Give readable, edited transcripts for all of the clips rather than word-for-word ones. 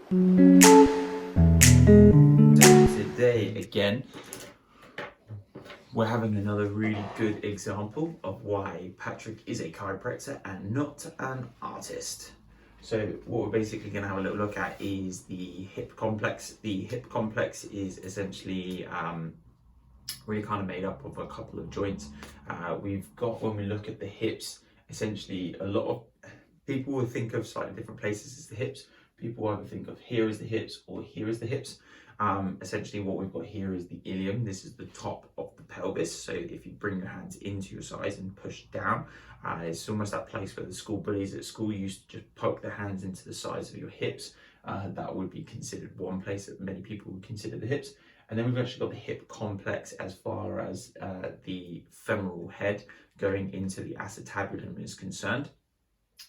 Today again, we're having another really good example of why Patrick is a chiropractor and not an artist. So what we're basically going to have a little look at is the hip complex. The hip complex is essentially really kind of made up of a couple of joints. We've got, when we look at the hips, essentially a lot of people will think of slightly different places as the hips. People either think of here as the hips or here as the hips. Essentially what we've got here is the ilium. This is the top of the pelvis. So if you bring your hands into your sides and push down, it's almost that place where the school bullies at school used to just poke their hands into the sides of your hips. That would be considered one place that many people would consider the hips. And then we've actually got the hip complex as far as the femoral head going into the acetabulum is concerned,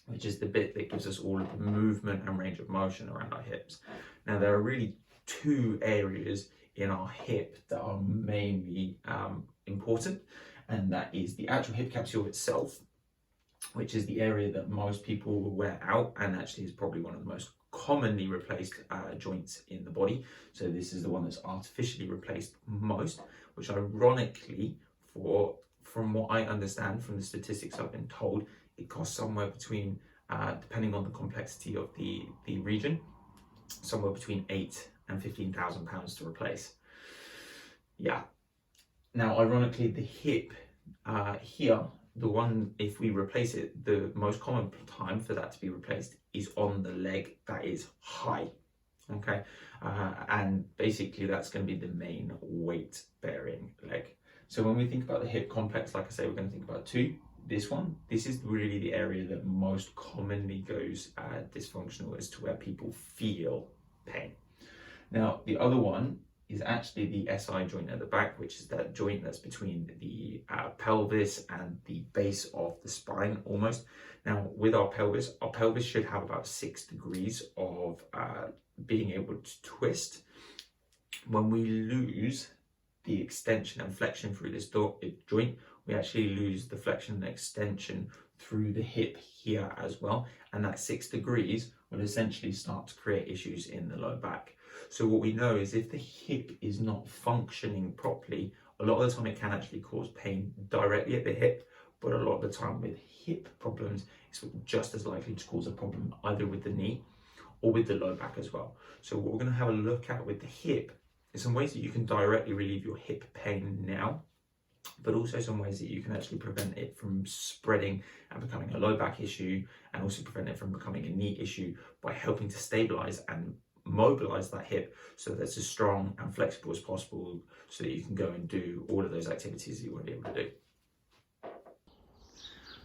which is the bit that gives us all of the movement and range of motion around our hips. Now, there are really two areas in our hip that are mainly important, and that is the actual hip capsule itself, which is the area that most people will wear out and actually is probably one of the most commonly replaced joints in the body. So this is the one that's artificially replaced most, which ironically, from what I understand from the statistics I've been told, it costs somewhere between, depending on the complexity of the region, somewhere between £8,000 and £15,000 to replace. Yeah. Now, ironically, the hip here, the one, if we replace it, the most common time for that to be replaced is on the leg that is high. Okay. And basically that's going to be the main weight bearing leg. So when we think about the hip complex, like I say, we're going to think about two. This is really the area that most commonly goes dysfunctional as to where people feel pain. Now, the other one is actually the SI joint at the back, which is that joint that's between the pelvis and the base of the spine almost. Now, with our pelvis should have about 6 degrees of being able to twist. When we lose the extension and flexion through this joint, we actually lose the flexion and extension through the hip here as well. And that 6 degrees will essentially start to create issues in the lower back. So what we know is if the hip is not functioning properly, a lot of the time it can actually cause pain directly at the hip, but a lot of the time with hip problems, it's just as likely to cause a problem either with the knee or with the lower back as well. So what we're going to have a look at with the hip is some ways that you can directly relieve your hip pain now, but also some ways that you can actually prevent it from spreading and becoming a low back issue, and also prevent it from becoming a knee issue by helping to stabilize and mobilize that hip so that it's as strong and flexible as possible, so that you can go and do all of those activities that you want to be able to do.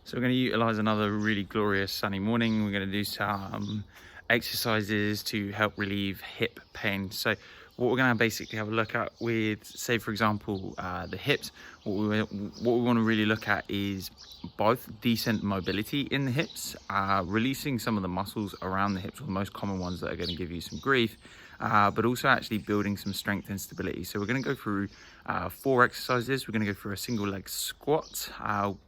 So we're going to utilize another really glorious sunny morning. We're going to do some exercises to help relieve hip pain. So what we're going to basically have a look at with, say for example, the hips, what we want to really look at is both decent mobility in the hips, releasing some of the muscles around the hips, or the most common ones that are going to give you some grief, but also actually building some strength and stability. So we're going to go through 4 exercises. We're going to go through a single leg squat,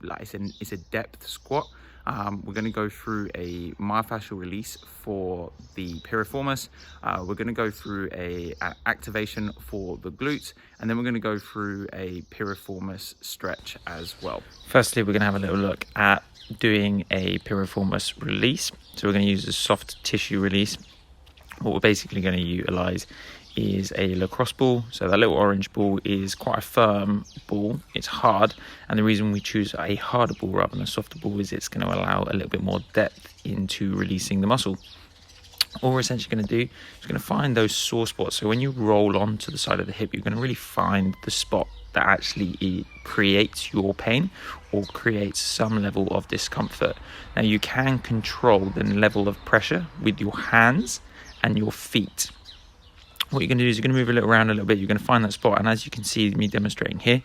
it's a depth squat. We're going to go through a myofascial release for the piriformis. We're going to go through an activation for the glutes, and then we're going to go through a piriformis stretch as well. Firstly, we're going to have a little look at doing a piriformis release. So we're going to use a soft tissue release. What we're basically going to utilize is a lacrosse ball. So that little orange ball is quite a firm ball. It's hard, and the reason we choose a harder ball rather than a softer ball is it's going to allow a little bit more depth into releasing the muscle. All we're essentially going to do is going to find those sore spots. So when you roll onto the side of the hip, you're going to really find the spot that actually creates your pain or creates some level of discomfort. Now, you can control the level of pressure with your hands and your feet. What you're going to do is you're going to move it around a little bit. You're going to find that spot, and as you can see me demonstrating here,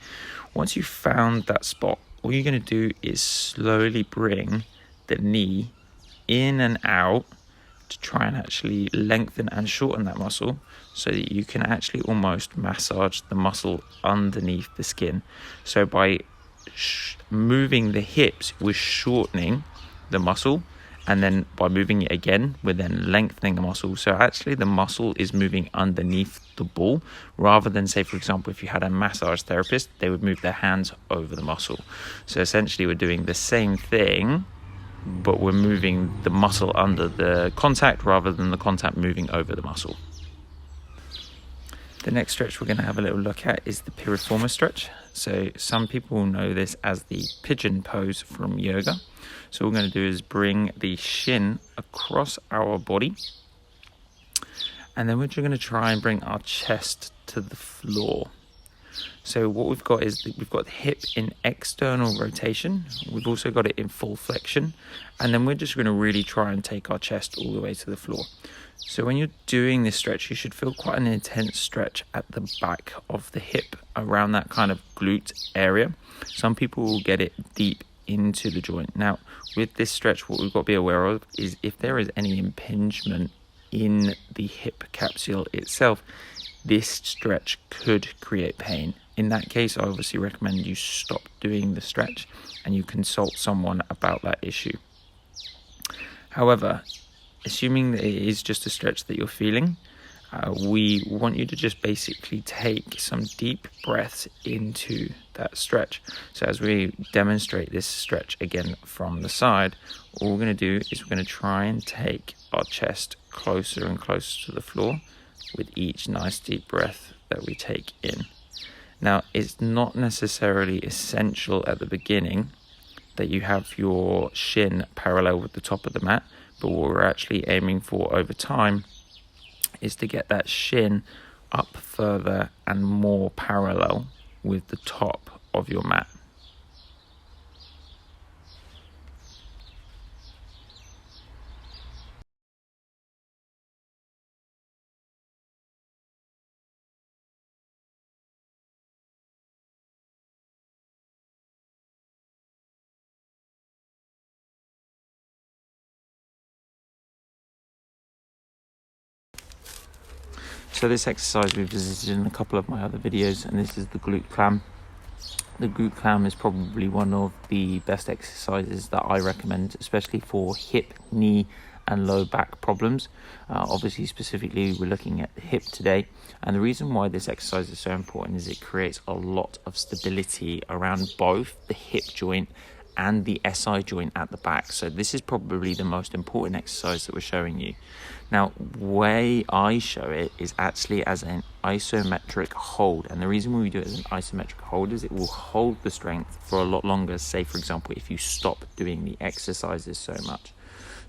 once you've found that spot, all you're going to do is slowly bring the knee in and out to try and actually lengthen and shorten that muscle, so that you can actually almost massage the muscle underneath the skin. So by moving the hips, we're shortening the muscle And then by moving it again, we're then lengthening the muscle. So actually the muscle is moving underneath the ball, rather than, say, for example, if you had a massage therapist, they would move their hands over the muscle. So essentially we're doing the same thing, but we're moving the muscle under the contact rather than the contact moving over the muscle. The next stretch we're going to have a little look at is the piriformis stretch. So some people know this as the pigeon pose from yoga. So what we're going to do is bring the shin across our body, and then we're just going to try and bring our chest to the floor. So what we've got is we've got the hip in external rotation. We've also got it in full flexion. And then we're just going to really try and take our chest all the way to the floor. So when you're doing this stretch, you should feel quite an intense stretch at the back of the hip, around that kind of glute area. Some people will get it deep into the joint. Now, with this stretch, what we've got to be aware of is if there is any impingement in the hip capsule itself, this stretch could create pain. In that case, I obviously recommend you stop doing the stretch and you consult someone about that issue. However, assuming that it is just a stretch that you're feeling, we want you to just basically take some deep breaths into that stretch. So as we demonstrate this stretch again from the side, all we're going to do is we're going to try and take our chest closer and closer to the floor with each nice deep breath that we take in. Now, it's not necessarily essential at the beginning that you have your shin parallel with the top of the mat, but what we're actually aiming for over time is to get that shin up further and more parallel with the top of your mat. So this exercise we've visited in a couple of my other videos, and this is the glute clam. The glute clam is probably one of the best exercises that I recommend, especially for hip, knee and low back problems. Obviously, specifically, we're looking at the hip today. And the reason why this exercise is so important is it creates a lot of stability around both the hip joint and the SI joint at the back. So this is probably the most important exercise that we're showing you. Now, the way I show it is actually as an isometric hold. And the reason we do it as an isometric hold is it will hold the strength for a lot longer, say, for example, if you stop doing the exercises so much.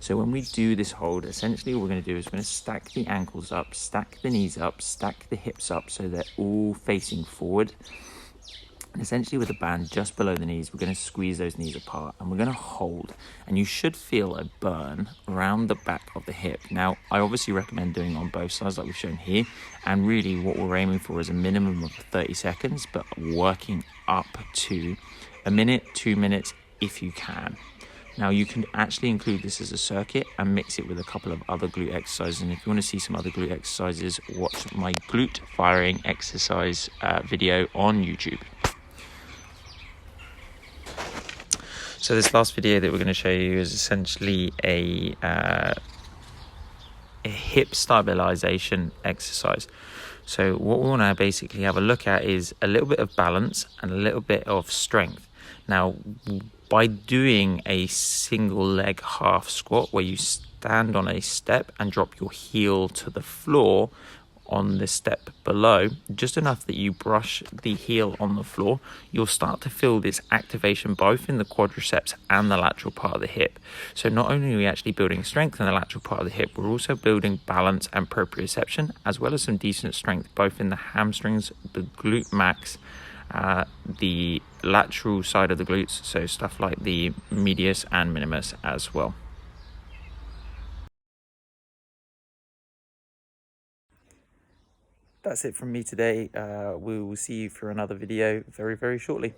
So when we do this hold, essentially what we're going to do is we're going to stack the ankles up, stack the knees up, stack the hips up so they're all facing forward. And essentially with the band just below the knees, we're going to squeeze those knees apart and we're going to hold. And you should feel a burn around the back of the hip. Now, I obviously recommend doing it on both sides like we've shown here. And really what we're aiming for is a minimum of 30 seconds, but working up to a minute, 2 minutes if you can. Now, you can actually include this as a circuit and mix it with a couple of other glute exercises. And if you want to see some other glute exercises, watch my glute firing exercise video on YouTube. So this last video that we're going to show you is essentially a hip stabilization exercise. So what we want to basically have a look at is a little bit of balance and a little bit of strength. Now, by doing a single leg half squat where you stand on a step and drop your heel to the floor on the step below, just enough that you brush the heel on the floor, you'll start to feel this activation both in the quadriceps and the lateral part of the hip. So not only are we actually building strength in the lateral part of the hip, we're also building balance and proprioception, as well as some decent strength both in the hamstrings, the glute max, the lateral side of the glutes, so stuff like the medius and minimus as well. That's it from me today. We will see you for another video very, very shortly.